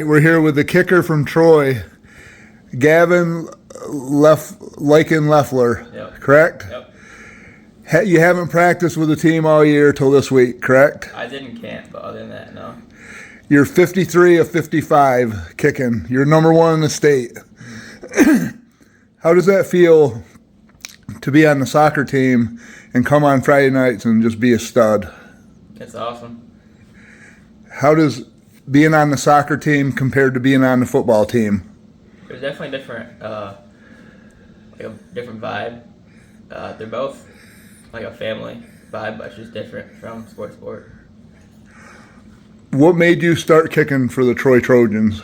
we're here with the kicker from Troy, Gavin Leffler, Yep. correct? Yep. You haven't practiced with the team all year till this week, correct? I did in camp, but other than that, no. You're 53 of 55 kicking. You're number one in the state. How does that feel to be on the soccer team and come on Friday nights and just be a stud? It's awesome. How does being on the soccer team compared to being on the football team? There's definitely different, like a different vibe. They're both like a family vibe, but it's just different from sport to sport. What made you start kicking for the Troy Trojans?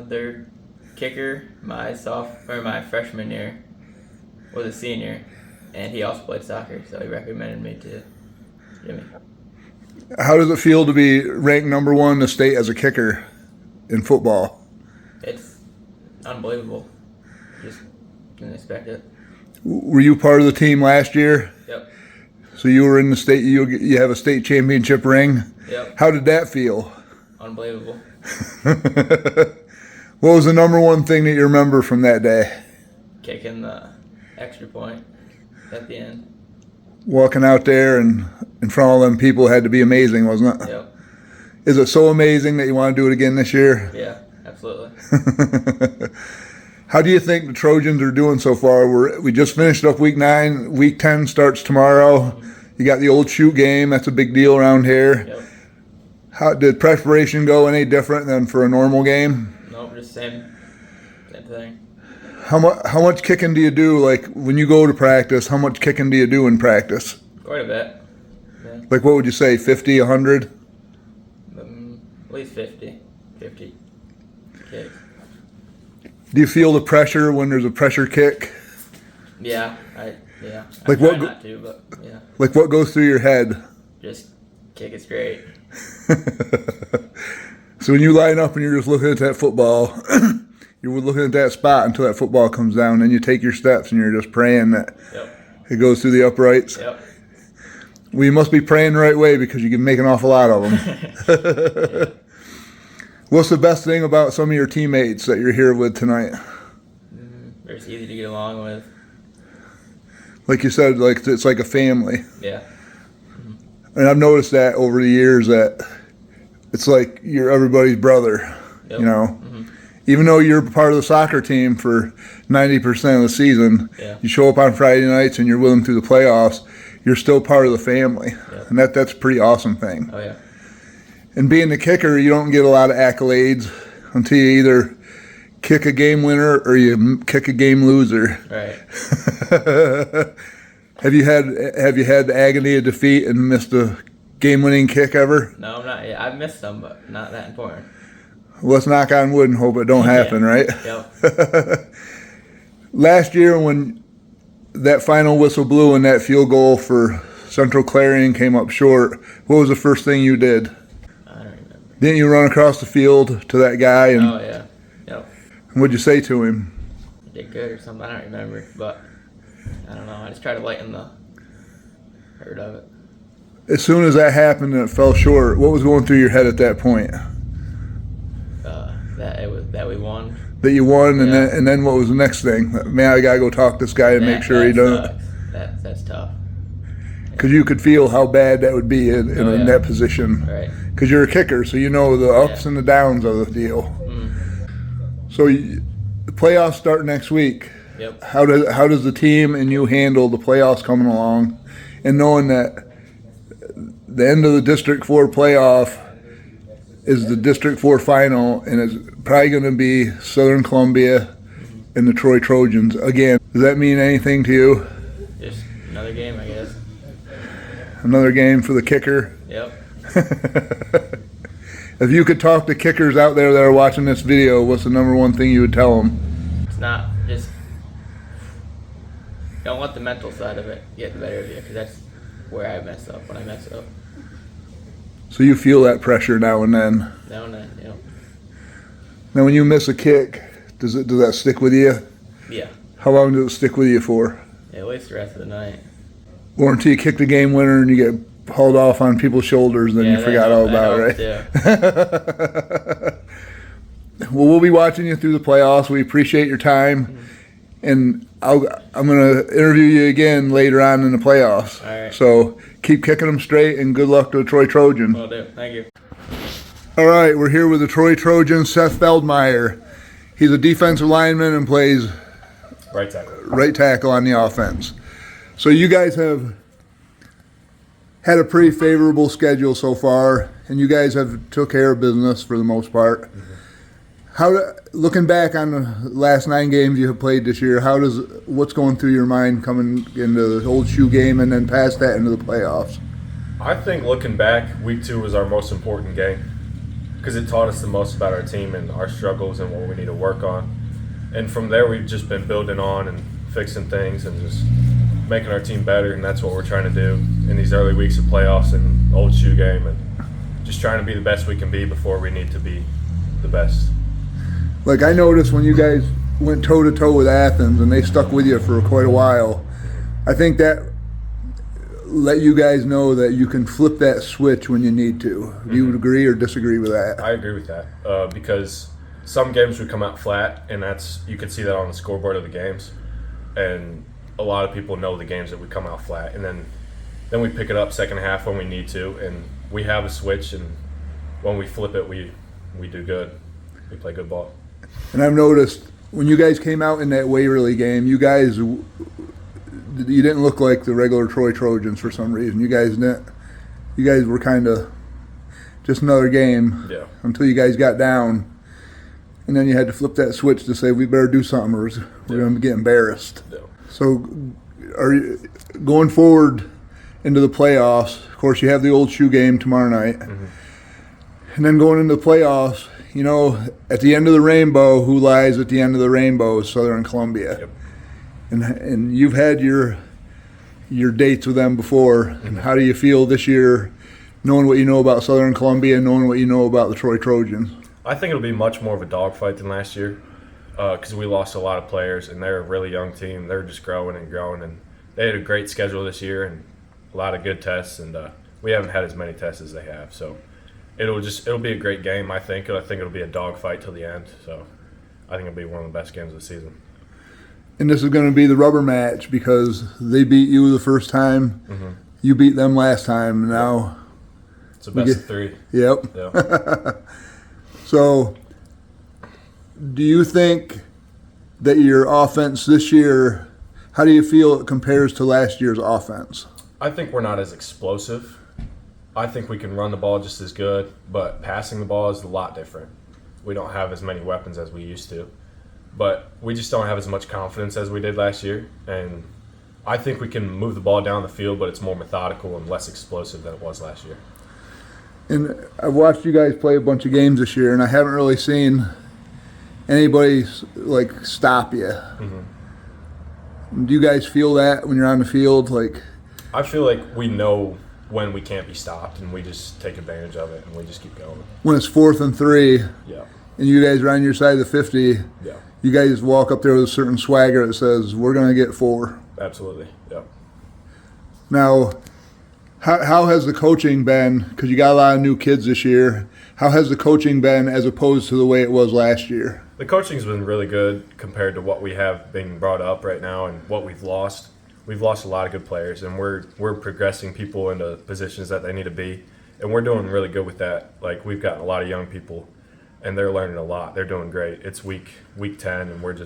Their kicker, my freshman year, was a senior, and he also played soccer, so he recommended me to Jimmy. How does it feel to be ranked number one in the state as a kicker in football? It's unbelievable. Just didn't expect it. Were you part of the team last year? Yep. So you were in the state. You have a state championship ring. Yep. How did that feel? Unbelievable. What was the number one thing that you remember from that day? Kicking the extra point at the end. Walking out there and in front of all them people had to be amazing, wasn't it? Yep. Is it so amazing that you want to do it again this year? Yeah, absolutely. How do you think the Trojans are doing so far? We just finished up week 9. Week 10 starts tomorrow. You got the old shoot game. That's a big deal around here. Yep. How did preparation go any different than for a normal game? Nope, just same thing. How much kicking do you do? Like when you go to practice, how much kicking do you do in practice? Quite a bit. Yeah. Like what would you say, 50, 100? At least 50 kicks. Do you feel the pressure when there's a pressure kick? Yeah, Like I try what? not to, but yeah, Like what goes through your head? just kick it straight. So when you line up and you're just looking at that football, you're looking at that spot until that football comes down, then you take your steps and you're just praying that Yep. it goes through the uprights. Yep. Well, you must be praying the right way because you can make an awful lot of them. Yeah. What's the best thing about some of your teammates that you're here with tonight? They're just easy to get along with. Like you said, like it's like a family. Yeah. And I've noticed that over the years that it's like you're everybody's brother, Yep. you know. Even though you're part of the soccer team for 90% of the season, Yeah. you show up on Friday nights and you're with them through the playoffs, you're still part of the family. Yep. And that's a pretty awesome thing. Oh yeah. And being the kicker, you don't get a lot of accolades until you either kick a game winner or you kick a game loser. Right. Have you had the agony of defeat and missed a game-winning kick ever? No, I'm not. I've missed some, but not that important. Let's knock on wood and hope it don't happen, Yeah. right? Yep. Last year when that final whistle blew and that field goal for Central Clarion came up short, what was the first thing you did? I don't remember. Didn't you run across the field to that guy and Oh yeah. Yep. what'd you say to him? I did good or something. I don't remember, but I don't know. I just try to lighten the hurt of it. As soon as that happened and it fell short, what was going through your head at that point? That we won. That you won, and Yeah. then what was the next thing? Man, I gotta go talk to this guy and make sure he doesn't. Sucks. That's tough. Because you could feel how bad that would be in Oh, yeah. that position. Right. Because you're a kicker, so you know the ups Yeah. and the downs of the deal. So the playoffs start next week. Yep. How does the team and you handle the playoffs coming along, and knowing that the end of the District 4 playoff is the District 4 final, and it's probably going to be Southern Columbia and the Troy Trojans again. Does that mean anything to you? Just another game, I guess. Another game for the kicker. Yep. If you could talk to kickers out there that are watching this video, what's the number one thing you would tell them? It's not just. Don't let the mental side of it get the better of you, because that's where I mess up when I mess up. So you feel that pressure now and then. Now and then, you know. Now when you miss a kick, does that stick with you? Yeah. How long does it stick with you for? At least the rest of the night. Or until you kick the game winner and you get hauled off on people's shoulders, then Yeah, you forgot all about it, right? Yeah. Well, we'll be watching you through the playoffs. We appreciate your time, and I'm going to interview you again later on in the playoffs. All right. So keep kicking them straight, and good luck to the Troy Trojans. Will do. Thank you. All right, we're here with the Troy Trojans, Seth Feldmeyer. He's a defensive lineman and plays right tackle on the offense. So you guys have had a pretty favorable schedule so far, and you guys have took care of business for the most part. Looking back on the last 9 games you have played this year, what's going through your mind coming into the old shoe game and then past that into the playoffs? I think looking back, week 2 was our most important game because it taught us the most about our team and our struggles and what we need to work on. And from there, we've just been building on and fixing things and just making our team better, and that's what we're trying to do in these early weeks of playoffs and old shoe game, and just trying to be the best we can be before we need to be the best. Like, I noticed when you guys went toe-to-toe with Athens and they stuck with you for quite a while, I think that let you guys know that you can flip that switch when you need to. Do you agree or disagree with that? I agree with that because some games we come out flat, and you can see that on the scoreboard of the games, and a lot of people know the games that we come out flat, and then we pick it up second half when we need to, and we have a switch, and when we flip it, we do good. We play good ball. And I've noticed when you guys came out in that Waverly game, you didn't look like the regular Troy Trojans for some reason. You guys didn't. You guys were kind of just another game until you guys got down, and then you had to flip that switch to say we better do something or we're going to get embarrassed. Yeah. So, are you going forward into the playoffs? Of course, you have the old shoe game tomorrow night, and then going into the playoffs. You know, at the end of the rainbow, who lies at the end of the rainbow is Southern Columbia. Yep. And you've had your dates with them before. And how do you feel this year, knowing what you know about Southern Columbia and knowing what you know about the Troy Trojans? I think it'll be much more of a dogfight than last year because we lost a lot of players, and they're a really young team. They're just growing and growing, and they had a great schedule this year and a lot of good tests, and we haven't had as many tests as they have. So it'll be a great game, I think. I think it'll be a dogfight till the end. So I think it'll be one of the best games of the season. And this is going to be the rubber match because they beat you the first time. You beat them last time. Now it's a best of 3. Yep. So do you think that your offense this year, how do you feel it compares to last year's offense? I think we're not as explosive. I think we can run the ball just as good, but passing the ball is a lot different. We don't have as many weapons as we used to. But we just don't have as much confidence as we did last year. And I think we can move the ball down the field, but it's more methodical and less explosive than it was last year. And I've watched you guys play a bunch of games this year, and I haven't really seen anybody like stop you. Do you guys feel that when you're on the field? Like, I feel like we know when we can't be stopped, and we just take advantage of it, and we just keep going. When it's 4th and 3, and you guys are on your side of the 50, you guys walk up there with a certain swagger that says, we're going to get 4. Absolutely, Now, how has the coaching been? Because you got a lot of new kids this year. How has the coaching been as opposed to the way it was last year? The coaching's been really good compared to what we have being brought up right now and what we've lost. We've lost a lot of good players, and we're progressing people into positions that they need to be, and we're doing really good with that. Like, we've gotten a lot of young people, and they're learning a lot. They're doing great. It's week 10, and we're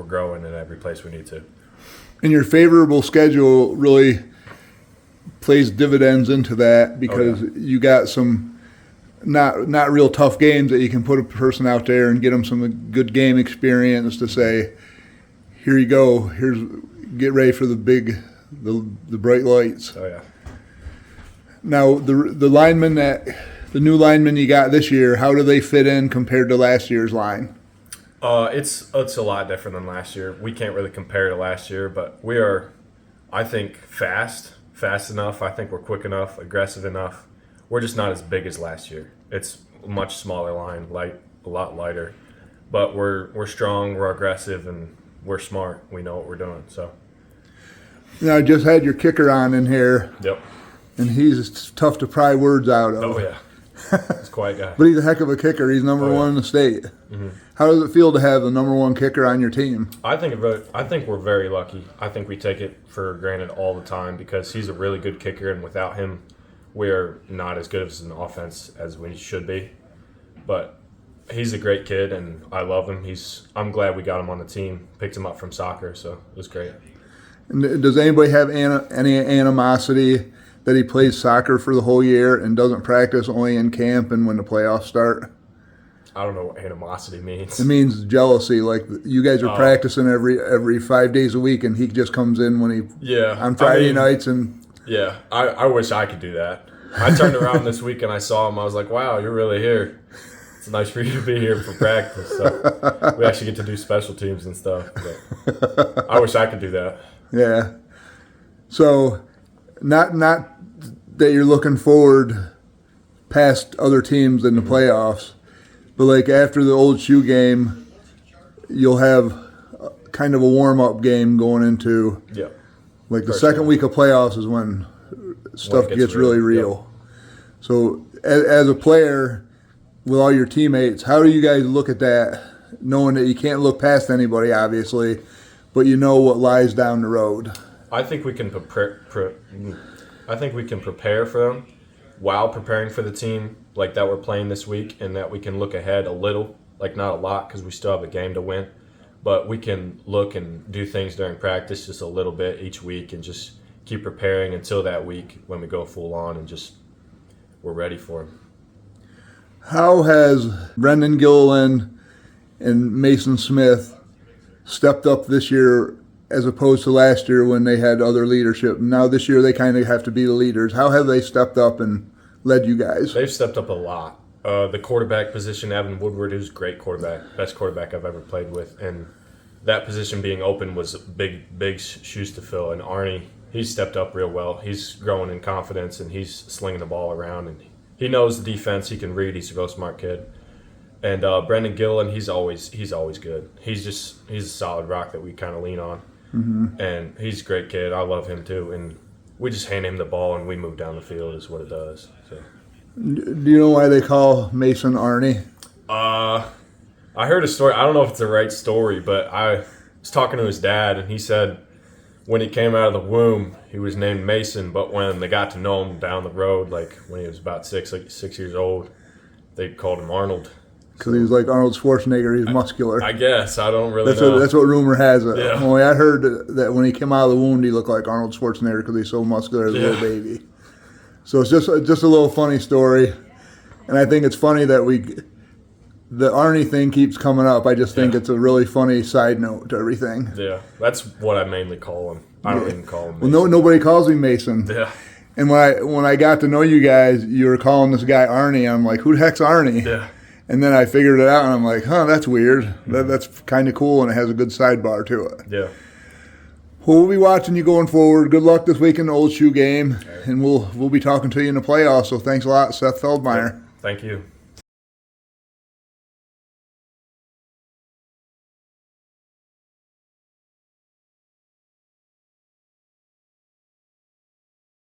growing in every place we need to. And your favorable schedule really plays dividends into that because you got some not real tough games that you can put a person out there and get them some good game experience to say, here you go, get ready for the bright lights. Now the linemen the new linemen you got this year, how do they fit in compared to last year's line? It's a lot different than last year. We can't really compare to last year, but we are, I think, fast enough. I think we're quick enough, aggressive enough. We're just not as big as last year. It's a much smaller line, a lot lighter. But we're strong, we're aggressive, and we're smart. We know what we're doing. So. Now, I just had your kicker on in here. Yep. And he's tough to pry words out of. Oh, yeah. He's a quiet guy. But he's a heck of a kicker. He's number Oh, yeah. one in the state. Mm-hmm. How does it feel to have the number one kicker on your team? I think we're very lucky. I think we take it for granted all the time because he's a really good kicker, and without him, we're not as good as an offense as we should be. But he's a great kid, and I love him. I'm glad we got him on the team. Picked him up from soccer, so it was great. And does anybody have any animosity that he plays soccer for the whole year and doesn't practice only in camp and when the playoffs start? I don't know what animosity means. It means jealousy. Like you guys are practicing every 5 days a week, and he just comes in when on Friday nights and. Yeah, I wish I could do that. I turned around this week and I saw him. I was like, wow, you're really here. It's nice for you to be here for practice. So we actually get to do special teams and stuff. But I wish I could do that. Yeah. So not that you're looking forward past other teams in the playoffs, but like after the Old Shoe game, you'll have kind of a warm-up game going into like the second week of playoffs is when stuff gets really real. Yep. So as a player with all your teammates, how do you guys look at that, knowing that you can't look past anybody, obviously, but you know what lies down the road? I think we can prepare for them while preparing for the team like that we're playing this week, and that we can look ahead a little, like not a lot because we still have a game to win, but we can look and do things during practice just a little bit each week and just keep preparing until that week when we go full on and just we're ready for them. How has Brendan Gilliland and Mason Smith stepped up this year as opposed to last year when they had other leadership? Now this year they kind of have to be the leaders. How have they stepped up and led you guys? They've stepped up a lot. The quarterback position, Evan Woodward, who's a great quarterback, best quarterback I've ever played with, and that position being open was big shoes to fill. And Arnie, he's stepped up real well. He's growing in confidence, and he's slinging the ball around, and he knows the defense. He can read. He's a real smart kid. And Brendan Gillen, he's always good. He's a solid rock that we kind of lean on. Mm-hmm. And he's a great kid. I love him too. And we just hand him the ball and we move down the field is what it does. So. Do you know why they call Mason Arnie? I heard a story. I don't know if it's the right story, but I was talking to his dad, and he said when he came out of the womb, he was named Mason, but when they got to know him down the road, like when he was about 6 years old, they called him Arnold. Because he was like Arnold Schwarzenegger. He's muscular. I guess. I don't really know. That's what rumor has it. Yeah. Only I heard that when he came out of the womb, he looked like Arnold Schwarzenegger because he's so muscular as a little baby. So it's just a little funny story. And I think it's funny that the Arnie thing keeps coming up. I just think it's a really funny side note to everything. Yeah, that's what I mainly call him. I don't even call him Mason. Well, nobody calls me Mason. Yeah. And when I got to know you guys, you were calling this guy Arnie. I'm like, who the heck's Arnie? Yeah. And then I figured it out, and I'm like, that's weird. That's kind of cool, and it has a good sidebar to it. Yeah. Well, we'll be watching you going forward. Good luck this week in the Old Shoe game, and we'll be talking to you in the playoffs. So thanks a lot, Seth Feldmeyer. Thank you.